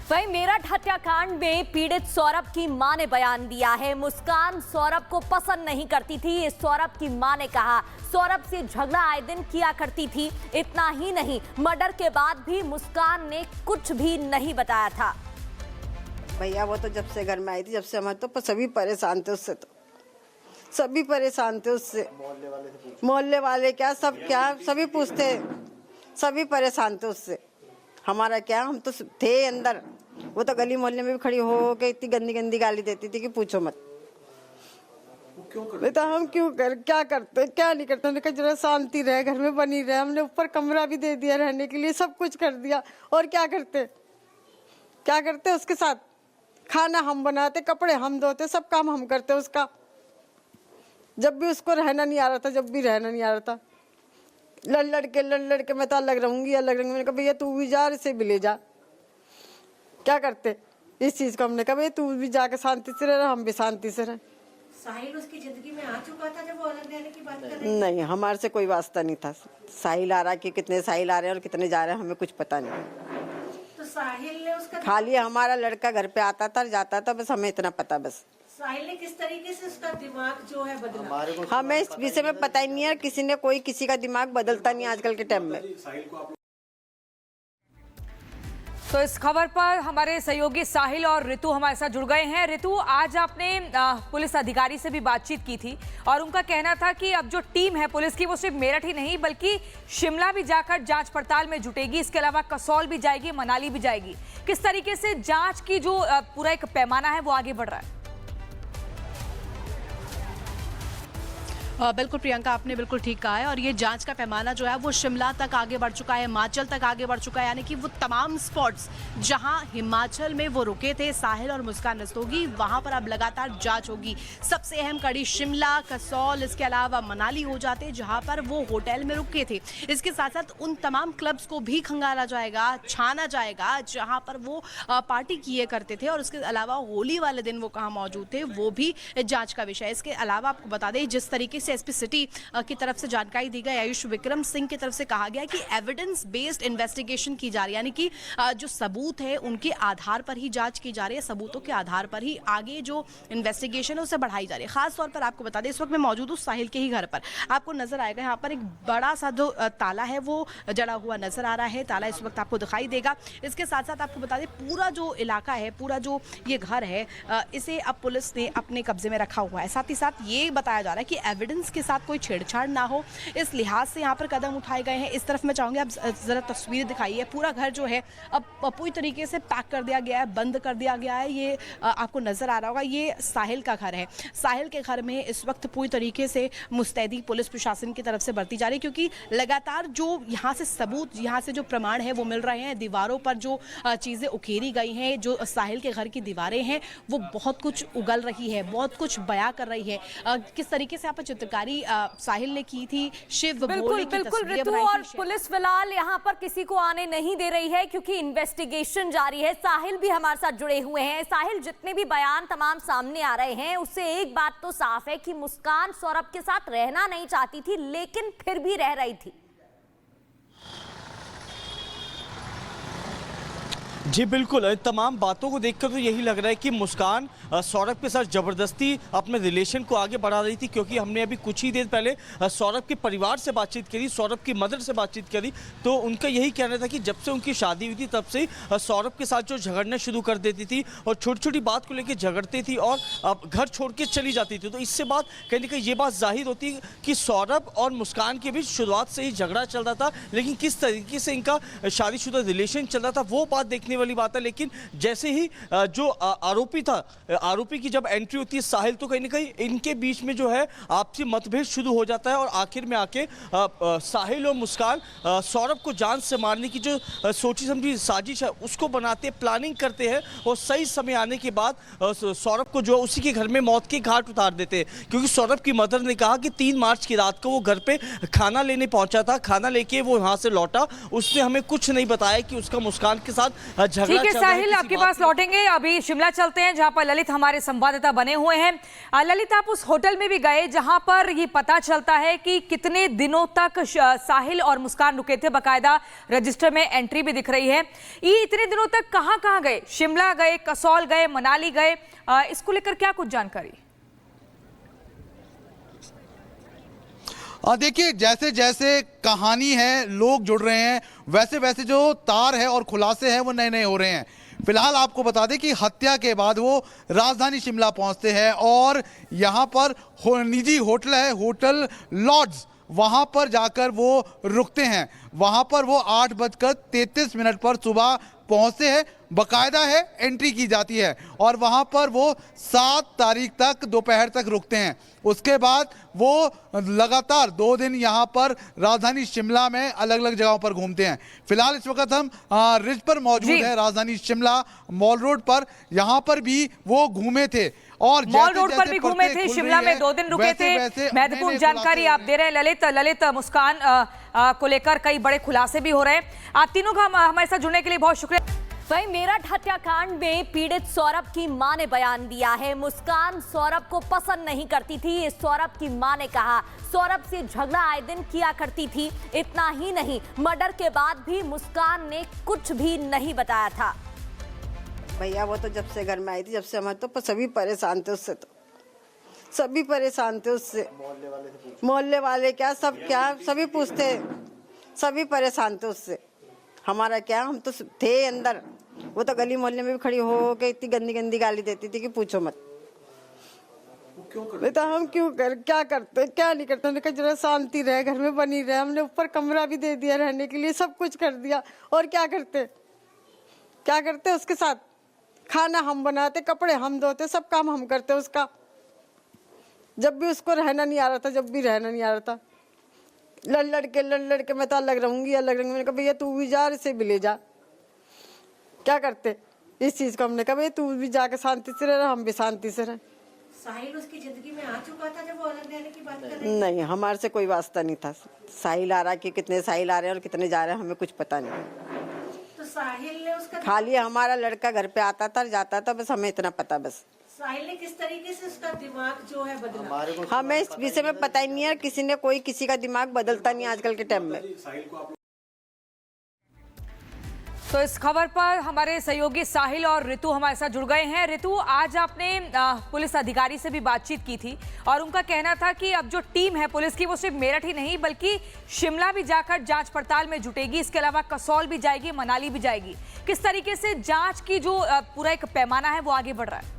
वहीं मेरठ हत्याकांड में पीड़ित सौरभ की मां ने बयान दिया है। मुस्कान सौरभ को पसंद नहीं करती थी। इस सौरभ की मां ने कहा सौरभ से झगड़ा आए दिन किया करती थी। इतना ही नहीं, मर्डर के बाद भी मुस्कान ने कुछ भी नहीं बताया था। भैया वो तो जब से घर में आई थी, जब से हमारे तो सभी परेशान थे उससे, तो सभी परेशान थे उससे। मोहल्ले वाले क्या सब क्या सभी पूछते, सभी परेशान थे उससे। हमारा क्या, हम तो थे अंदर, वो तो गली मोहल्ले में भी खड़ी हो के इतनी गंदी गंदी गाली देती थी कि पूछो मत। बेटा हम क्या करते क्या नहीं करते, हमने कहा जरा शांति रहे, घर में बनी रहे। हमने ऊपर कमरा भी दे दिया रहने के लिए, सब कुछ कर दिया, और क्या करते उसके साथ। खाना हम बनाते, कपड़े हम धोते, सब काम हम करते उसका। जब भी उसको रहना नहीं आ रहा था, लड़ लड़ के मैं तो अलग रहूंगी। मैंने कहा भैया तू भी जा, इसे भी ले जा। क्या करते इस चीज को, हमने कहा भैया तू भी जाके शांति से रह, हम भी शांति से रहे। साहिल उसकी जिंदगी में आ चुका था जब वो अलग रहने की बात कर रही थी? नहीं, हमारे से कोई वास्ता नहीं था। साहिल आ रहा कि कितने साहिल आ रहे हैं और कितने जा रहे हैं, हमें कुछ पता नहीं। तो साहिल ने उसका खाली हमारा लड़का घर पे आता था जाता था, बस हमें इतना पता। बस साहिल ने किस तरीके से उसका दिमाग जो है बदला, हमें इस विषय में पता ही नहीं है। कोई किसी का दिमाग बदलता नहीं आजकल के टाइम में। तो इस खबर पर हमारे सहयोगी साहिल और ऋतु हमारे साथ जुड़ गए हैं। ऋतु, आज आपने पुलिस अधिकारी से भी बातचीत की थी और उनका कहना था कि अब जो टीम है पुलिस की वो सिर्फ मेरठ ही नहीं बल्कि शिमला भी जाकर जांच पड़ताल में जुटेगी। इसके अलावा कसौल भी जाएगी, मनाली भी जाएगी। किस तरीके से जांच की जो पूरा एक पैमाना है वो आगे बढ़ रहा है? बिल्कुल प्रियंका, आपने बिल्कुल ठीक कहा है। और ये जांच का पैमाना जो है वो शिमला तक आगे बढ़ चुका है, हिमाचल तक आगे बढ़ चुका है। यानी कि वो तमाम स्पॉट्स जहां हिमाचल में वो रुके थे साहिल और मुस्कान रस्तोगी, वहां पर अब लगातार जांच होगी। सबसे अहम कड़ी शिमला, कसौल, इसके अलावा मनाली हो जाते जहां पर वो होटल में रुके थे। इसके साथ साथ उन तमाम क्लब्स को भी खंगाला जाएगा, छाना जाएगा जहां पर वो पार्टी किए करते थे। और उसके अलावा होली वाले दिन वो कहाँ मौजूद थे वो भी जाँच का विषय है। इसके अलावा आपको बता दें, जिस तरीके एसपी सिटी की तरफ से जानकारी दी गई, आयुष विक्रम सिंह की तरफ से कहा गया कि एविडेंस बेस्ड इन्वेस्टिगेशन की जा रही है। यानी कि जो सबूत है उनके आधार पर ही जांच की जा रही है, सबूतों के आधार पर ही आगे जो इन्वेस्टिगेशन है उसे बढ़ाई जा रही है। खास तौर पर आपको बता दें, इस वक्त मैं मौजूद हूँ साहिल के ही घर पर। आपको नजर आएगा यहाँ पर एक बड़ा सा जो ताला है वो जड़ा हुआ नजर आ रहा है। ताला इस वक्त आपको दिखाई देगा। इसके साथ साथ आपको बता दें, पूरा जो इलाका है, पूरा जो ये घर है, इसे अब पुलिस ने अपने कब्जे में रखा हुआ है। साथ ही साथ ये बताया जा रहा है कि एविडेंस के साथ कोई छेड़छाड़ ना हो, इस लिहाज से यहाँ पर कदम उठाए गए हैं। इस तरफ मैं चाहूंगी आप जरा तस्वीर दिखाइए। पूरा घर जो है अब पूरी तरीके से पैक कर दिया गया है, बंद कर दिया गया है। ये आपको नजर आ रहा होगा, ये साहिल का घर है। साहिल के घर में इस वक्त पूरी तरीके से मुस्तैदी पुलिस प्रशासन की तरफ से बरती जा रही है, क्योंकि लगातार जो यहाँ से सबूत, यहाँ से जो प्रमाण है वो मिल रहे हैं। दीवारों पर जो चीजें उकेरी गई हैं, जो साहिल के घर की दीवारें हैं वो बहुत कुछ उगल रही है, बहुत कुछ बयां कर रही है। किस तरीके से आप चित्रकारी साहिल ने की थी, शिव भोले की तस्वीरें बनाई थी। और पुलिस फिलहाल यहाँ पर किसी को आने नहीं दे रही है क्योंकि इन्वेस्टिगेशन जारी है। साहिल भी हमारे साथ जुड़े हुए हैं। साहिल, जितने भी बयान तमाम सामने आ रहे हैं उससे एक बात तो साफ है कि मुस्कान सौरभ के साथ रहना नहीं चाहती थी, लेकिन फिर भी रह रही थी। जी बिल्कुल, तमाम बातों को देखकर तो यही लग रहा है कि मुस्कान सौरभ के साथ ज़बरदस्ती अपने रिलेशन को आगे बढ़ा रही थी। क्योंकि हमने अभी कुछ ही देर पहले सौरभ के परिवार से बातचीत करी, सौरभ की मदर से बातचीत करी, तो उनका यही कहना था कि जब से उनकी शादी हुई थी तब से सौरभ के साथ जो झगड़ना शुरू कर देती थी और छोटी छोटी बात को लेकर झगड़ती थी और अब घर छोड़ के चली जाती थी। तो इससे बात कहीं ना कहीं ये बात जाहिर होती है कि सौरभ और मुस्कान के बीच शुरुआत से ही झगड़ा चल रहा था, लेकिन किस तरीके से इनका शादीशुदा रिलेशन चल रहा था वो बात देखने वाली बात है। लेकिन जैसे ही जो आरोपी था, आरोपी की जब एंट्री होती है साहिल, तो कहीं ना कहीं इनके बीच में जो है आपसी मतभेद शुरू हो जाता है और आखिर में आके साहिल और मुस्कान सौरभ को जान से मारने की जो सोची समझी साजिश है उसको बनाते, प्लानिंग करते हैं और सही समय आने के बाद सौरभ को जो उसी के घर में मौत के घाट उतार देते हैं। क्योंकि सौरभ की मदर ने कहा कि 3 मार्च की रात को वो घर पे खाना लेने पहुंचा था, खाना लेके वो वहां से लौटा, उसने हमें कुछ नहीं बताया कि उसका मुस्कान के साथ झगड़ा ठीक है चल रहा है, साहिल, किसी आपके बात पास लौटेंगे। अभी शिमला चलते हैं जहां पर ललित हमारे संवाददाता बने हुए हैं। ललित, आप उस होटल में भी गए जहां पर ये पता चलता है कि कितने दिनों तक साहिल और मुस्कान रुके थे, बकायदा रजिस्टर में एंट्री भी दिख रही है। ये इतने दिनों तक कहां कहां गए? शिमला गए, कसौल गए, मनाली गए, इसको लेकर क्या कुछ जानकारी? देखिए, जैसे जैसे कहानी है, लोग जुड़ रहे हैं, वैसे वैसे जो तार है और खुलासे हैं वो नए नए हो रहे हैं। फिलहाल आपको बता दें कि हत्या के बाद वो राजधानी शिमला पहुंचते हैं और यहां पर निजी होटल है, होटल लॉर्ड्स, वहां पर जाकर वो रुकते हैं। वहां पर वो 8:33 पर सुबह पहुंचते हैं, बकायदा है एंट्री की जाती है और वहां पर वो 7 तारीख तक दोपहर तक रुकते हैं। उसके बाद वो लगातार 2 दिन यहां पर राजधानी शिमला में अलग अलग जगहों पर घूमते हैं। फिलहाल इस वक्त हम रिज पर मौजूद हैं, राजधानी शिमला मॉल रोड पर। यहां पर भी वो घूमे थे और मॉल रोड पर भी घूमे थे, शिमला में 2 दिन रुके थे। महत्वपूर्ण जानकारी आप दे रहे हैं ललित। मुस्कान को लेकर कई बड़े खुलासे भी हो रहे हैं। आप तीनों का हमारे साथ जुड़ने के लिए बहुत शुक्रिया। वहीं मेरठ हत्याकांड में पीड़ित सौरभ की मां ने बयान दिया है। मुस्कान सौरभ को पसंद नहीं करती थी, इस सौरभ की मां ने कहा। सौरभ से झगड़ा आए दिन किया करती थी। इतना ही नहीं, मर्डर के बाद भी मुस्कान ने कुछ भी नहीं बताया था। भैया वो तो जब से घर में आई थी, जब से हमारे तो सभी परेशान थे उससे, तो सभी परेशान थे उससे। मोहल्ले वाले क्या, सब क्या, सभी पूछते, सभी परेशान थे उससे। हमारा क्या, हम तो थे अंदर। वो तो गली मोहल्ले में भी खड़ी हो के इतनी गंदी गंदी गाली देती थी कि पूछो मत। बेटा हम क्या करते, क्या नहीं करते। हमने कहा जरा शांति रहे, घर में बनी रहे। हमने ऊपर कमरा भी दे दिया रहने के लिए, सब कुछ कर दिया। और क्या करते उसके साथ? खाना हम बनाते, कपड़े हम धोते, सब काम हम करते उसका। जब भी उसको रहना नहीं आ रहा था, लड़ लड़ के मैं तो अलग रहूंगी। मैंने कहा भैया तू भी जा, इसे भी ले जा। क्या करते इस चीज को? हमने कहा भैया तू भी जाके शांति से रह, हम भी शांति से रहे। साहिल उसकी जिंदगी में आ चुका था जब वो अलग रहने की बात कर रही? नहीं, हमारे से कोई वास्ता नहीं था। साहिल आ रहा कि कितने साहिल आ रहे हैं और कितने जा रहे हैं हमें कुछ पता नहीं। तो साहिल ने उसका खाली हमारा लड़का घर पे आता था जाता था, बस हमें इतना पता। बस साहिल ने किस तरीके से उसका दिमाग जो है बदला? हमें इस विषय में पता ही नहीं है। कोई किसी का दिमाग बदलता नहीं आजकल के टाइम में। तो इस खबर पर हमारे सहयोगी साहिल और ऋतु हमारे साथ जुड़ गए हैं। ऋतु, आज आपने पुलिस अधिकारी से भी बातचीत की थी और उनका कहना था कि अब जो टीम है पुलिस की वो सिर्फ मेरठ ही नहीं बल्कि शिमला भी जाकर जांच पड़ताल में जुटेगी। इसके अलावा कसौल भी जाएगी, मनाली भी जाएगी। किस तरीके से जांच की जो पूरा एक पैमाना है वो आगे बढ़ रहा है?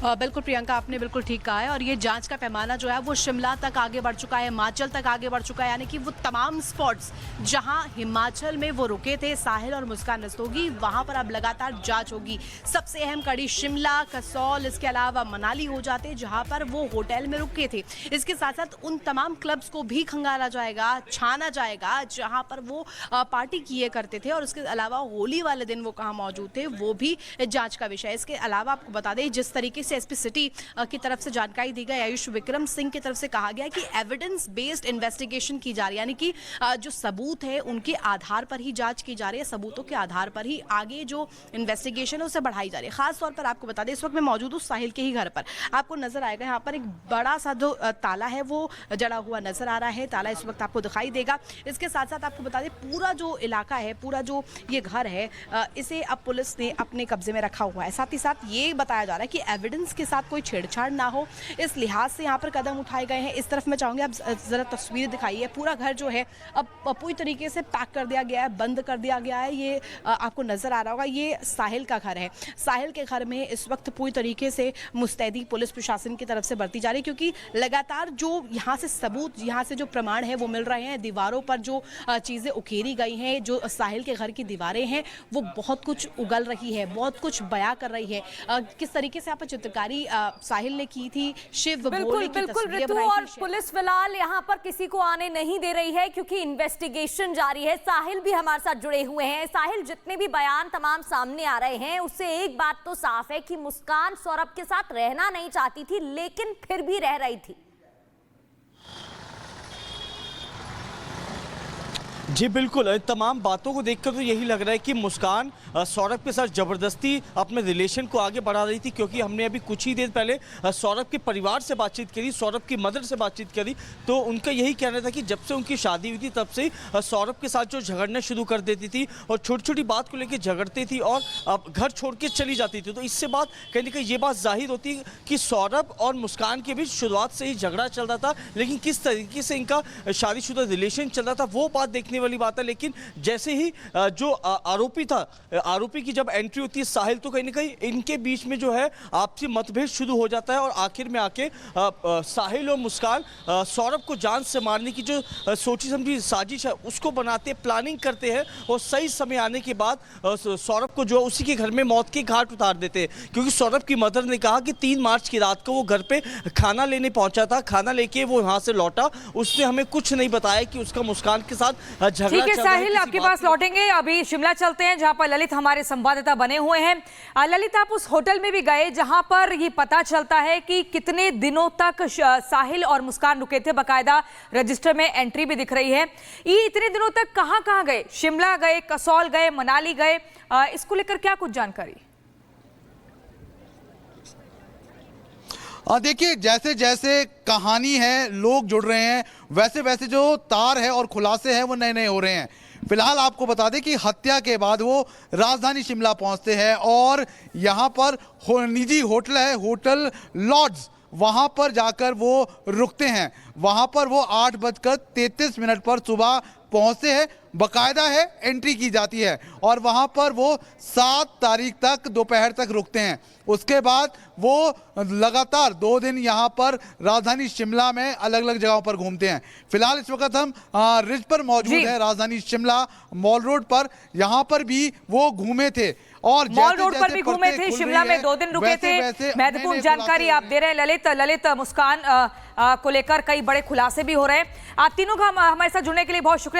बिल्कुल प्रियंका, आपने बिल्कुल ठीक कहा है और ये जांच का पैमाना जो है वो शिमला तक आगे बढ़ चुका है, हिमाचल तक आगे बढ़ चुका है। यानी कि वो तमाम स्पॉट्स जहां हिमाचल में वो रुके थे साहिल और मुस्कान रस्तोगी, वहां पर अब लगातार जांच होगी। सबसे अहम कड़ी शिमला, कसौल, इसके अलावा मनाली हो जाते जहां पर वो होटल में रुके थे। इसके साथ साथ उन तमाम क्लब्स को भी खंगाला जाएगा, छाना जाएगा जहां पर वो पार्टी किए करते थे और उसके अलावा होली वाले दिन वो कहाँ मौजूद थे वो भी जाँच का विषय है। इसके अलावा आपको बता दें, जिस तरीके से एसपी सिटी की तरफ से जानकारी दी गई, आयुष विक्रम सिंह की तरफ से कहा गया कि एविडेंस बेस्ड इन्वेस्टिगेशन की जा रही है। यानी कि जो सबूत है उनके आधार पर ही जांच की जा रही है, सबूतों के आधार पर ही आगे जो इन्वेस्टिगेशन है उसे बढ़ाई जा रही है। खास तौर पर आपको बता दें, इस वक्त मैं मौजूद हूँ साहिल के ही घर पर। आपको नजर आएगा यहाँ पर एक बड़ा सा जो ताला है वो जड़ा हुआ नजर आ रहा है। ताला इस वक्त आपको दिखाई देगा। इसके साथ साथ आपको बता दें, पूरा जो इलाका है, पूरा जो ये घर है, इसे अब पुलिस ने अपने कब्जे में रखा हुआ है। साथ ही साथ ये बताया जा रहा है कि एविडेंस के साथ कोई छेड़छाड़ ना हो, इस लिहाज से यहाँ पर कदम उठाए गए हैं। इस तरफ मैं चाहूंगी आप जरा तस्वीर दिखाइए। पूरा घर जो है अब पूरी तरीके से पैक कर दिया गया है, बंद कर दिया गया है। ये आपको नजर आ रहा होगा, ये साहिल का घर है। साहिल के घर में इस वक्त पूरी तरीके से मुस्तैदी पुलिस प्रशासन की तरफ से बरती जा रही है, क्योंकि लगातार जो यहाँ से सबूत, यहाँ से जो प्रमाण है वो मिल रहे हैं। दीवारों पर जो चीजें उकेरी गई हैं, जो साहिल के घर की दीवारें हैं, वो बहुत कुछ उगल रही है, बहुत कुछ बयां कर रही है। किस तरीके से यहाँ पर चित्रकारी साहिल ने की थी, शिव भोले की तस्वीरें बनाई थी। और पुलिस फिलहाल यहाँ पर किसी को आने नहीं दे रही है क्योंकि इन्वेस्टिगेशन जारी है। साहिल भी हमारे साथ जुड़े हुए हैं। साहिल, जितने भी बयान तमाम सामने आ रहे हैं उससे एक बात तो साफ है कि मुस्कान सौरभ के साथ रहना नहीं चाहती थी, लेकिन फिर भी रह रही थी। जी बिल्कुल, तमाम बातों को देखकर तो यही लग रहा है कि मुस्कान सौरभ के साथ ज़बरदस्ती अपने रिलेशन को आगे बढ़ा रही थी, क्योंकि हमने अभी कुछ ही देर पहले सौरभ के परिवार से बातचीत करी, सौरभ की मदर से बातचीत करी, तो उनका यही कहना था कि जब से उनकी शादी हुई थी तब से ही सौरभ के साथ जो झगड़ना शुरू कर देती थी और छोटी छोटी बात को लेकर झगड़ती थी और अब घर छोड़ के चली जाती थी। तो इससे बात कहीं ना कहीं ये बात जाहिर होती है कि सौरभ और मुस्कान के बीच शुरुआत से ही झगड़ा चल रहा था, लेकिन किस तरीके से इनका शादीशुदा रिलेशन चल रहा था वो बात देखने वाली बात है। लेकिन जैसे ही जो आरोपी था, आरोपी की जब एंट्री होती है साहिल, तो कहीं ना कहीं इनके बीच में जो है आपसी मतभेद शुरू हो जाता है और आखिर में आके साहिल और मुस्कान सौरभ को जान से मारने की जो सोची समझी साजिश है उसको बनाते, प्लानिंग करते हैं और सही समय आने के बाद सौरभ को जो उसी के घर में मौत के घाट उतार देते हैं। क्योंकि सौरभ की मदर ने कहा कि 3 मार्च की रात को वो घर पे खाना लेने पहुंचा था, खाना लेके वो वहां से लौटा, उसने हमें कुछ नहीं बताया कि उसका मुस्कान के साथ झगड़ा। ठीक है साहिल, आपके पास लौटेंगे, अभी शिमला चलते हैं जहां पर ललित हमारे संवाददाता बने हुए हैं। ललित, आप उस होटल में भी गए जहां पर ये पता चलता है कि कितने दिनों तक साहिल और मुस्कान रुके थे, बकायदा रजिस्टर में एंट्री भी दिख रही है। ये इतने दिनों तक कहां कहां गए? शिमला गए, कसौल गए, मनाली गए, इसको लेकर क्या कुछ जानकारी? देखिए, जैसे जैसे कहानी है, लोग जुड़ रहे हैं, वैसे वैसे जो तार है और खुलासे हैं वो नए नए हो रहे हैं। फिलहाल आपको बता दें कि हत्या के बाद वो राजधानी शिमला पहुंचते हैं और यहाँ पर निजी होटल है, होटल लॉर्ड्स, वहाँ पर जाकर वो रुकते हैं। वहाँ पर वो 8:33 पर सुबह पहुँचते हैं, बकायदा है एंट्री की जाती है और वहाँ पर वो 7 तारीख तक दोपहर तक रुकते हैं। उसके बाद वो लगातार 2 दिन यहाँ पर राजधानी शिमला में अलग अलग जगहों पर घूमते हैं। फिलहाल इस वक्त हम रिज पर मौजूद हैं, राजधानी शिमला मॉल रोड पर। यहाँ पर भी वो घूमे थे और मॉल रोड पर भी घूमे थे, शिमला में 2 दिन रुके थे। महत्वपूर्ण जानकारी आप दे रहे हैं ललित। मुस्कान को लेकर कई बड़े खुलासे भी हो रहे हैं। आप तीनों का हमारे साथ जुड़ने के लिए बहुत शुक्रिया।